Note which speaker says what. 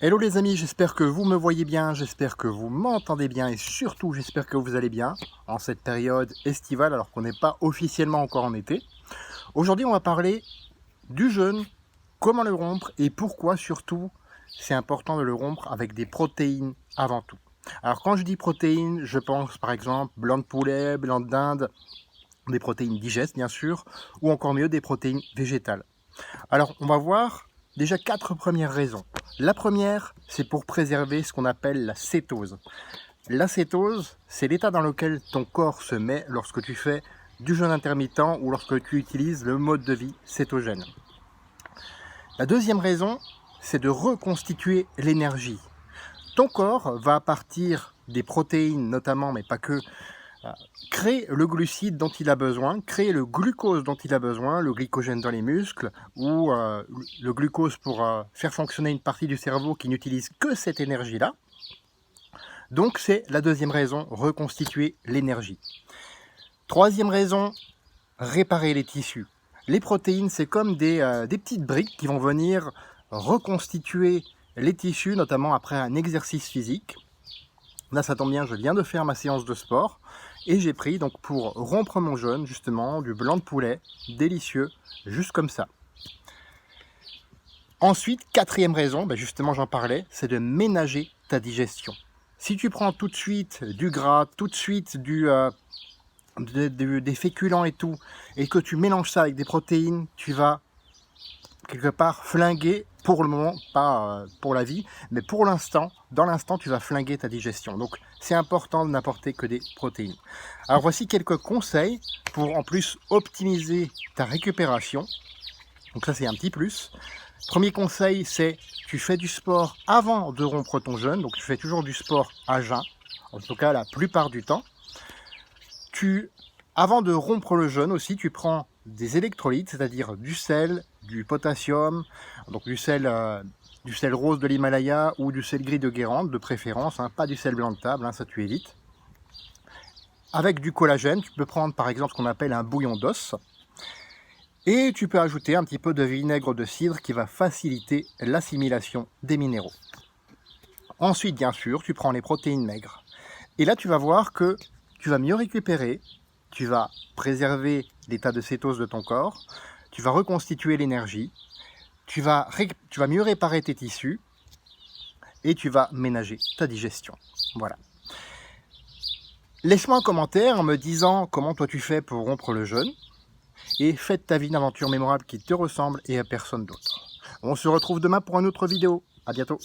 Speaker 1: Hello les amis, j'espère que vous me voyez bien, j'espère que vous m'entendez bien et surtout j'espère que vous allez bien en cette période estivale alors qu'on n'est pas officiellement encore en été. Aujourd'hui on va parler du jeûne, comment le rompre et pourquoi surtout c'est important de le rompre avec des protéines avant tout. Alors quand je dis protéines, je pense par exemple blanc de poulet, blanc de dinde, des protéines digestes bien sûr, ou encore mieux des protéines végétales. Alors on va voir déjà 4 premières raisons. La première, c'est pour préserver ce qu'on appelle la cétose. La cétose, c'est l'état dans lequel ton corps se met lorsque tu fais du jeûne intermittent ou lorsque tu utilises le mode de vie cétogène. La deuxième raison, c'est de reconstituer l'énergie. Ton corps va à partir des protéines notamment, mais pas que, créer le glucide dont il a besoin, créer le glucose dont il a besoin, le glycogène dans les muscles, ou le glucose pour faire fonctionner une partie du cerveau qui n'utilise que cette énergie-là. Donc c'est la deuxième raison, reconstituer l'énergie. Troisième raison, réparer les tissus. Les protéines, c'est comme des petites briques qui vont venir reconstituer les tissus, notamment après un exercice physique. Là, ça tombe bien, je viens de faire ma séance de sport et j'ai pris, donc pour rompre mon jeûne, justement, du blanc de poulet, délicieux, juste comme ça. Ensuite, quatrième raison, justement j'en parlais, c'est de ménager ta digestion. Si tu prends tout de suite du gras, tout de suite des féculents et tout, et que tu mélanges ça avec des protéines, tu vas quelque part flinguer, pour le moment, pas pour la vie, mais pour l'instant, dans l'instant, tu vas flinguer ta digestion. Donc, c'est important de n'apporter que des protéines. Alors, voici quelques conseils pour en plus optimiser ta récupération. Donc ça, c'est un petit plus. Premier conseil, c'est tu fais du sport avant de rompre ton jeûne. Donc, tu fais toujours du sport à jeun, en tout cas la plupart du temps. Avant de rompre le jeûne aussi, tu prends des électrolytes, c'est-à-dire du sel, du potassium, donc du sel rose de l'Himalaya ou du sel gris de Guérande de préférence, pas du sel blanc de table, ça tu évites. Avec du collagène, tu peux prendre par exemple ce qu'on appelle un bouillon d'os. Et tu peux ajouter un petit peu de vinaigre de cidre qui va faciliter l'assimilation des minéraux. Ensuite, bien sûr, tu prends les protéines maigres. Et là, tu vas voir que tu vas mieux récupérer, tu vas préserver l'état de cétose de ton corps, tu vas reconstituer l'énergie, tu vas mieux réparer tes tissus et tu vas ménager ta digestion. Voilà. Laisse-moi un commentaire en me disant comment toi tu fais pour rompre le jeûne et fais de ta vie une aventure mémorable qui te ressemble et à personne d'autre. On se retrouve demain pour une autre vidéo. À bientôt.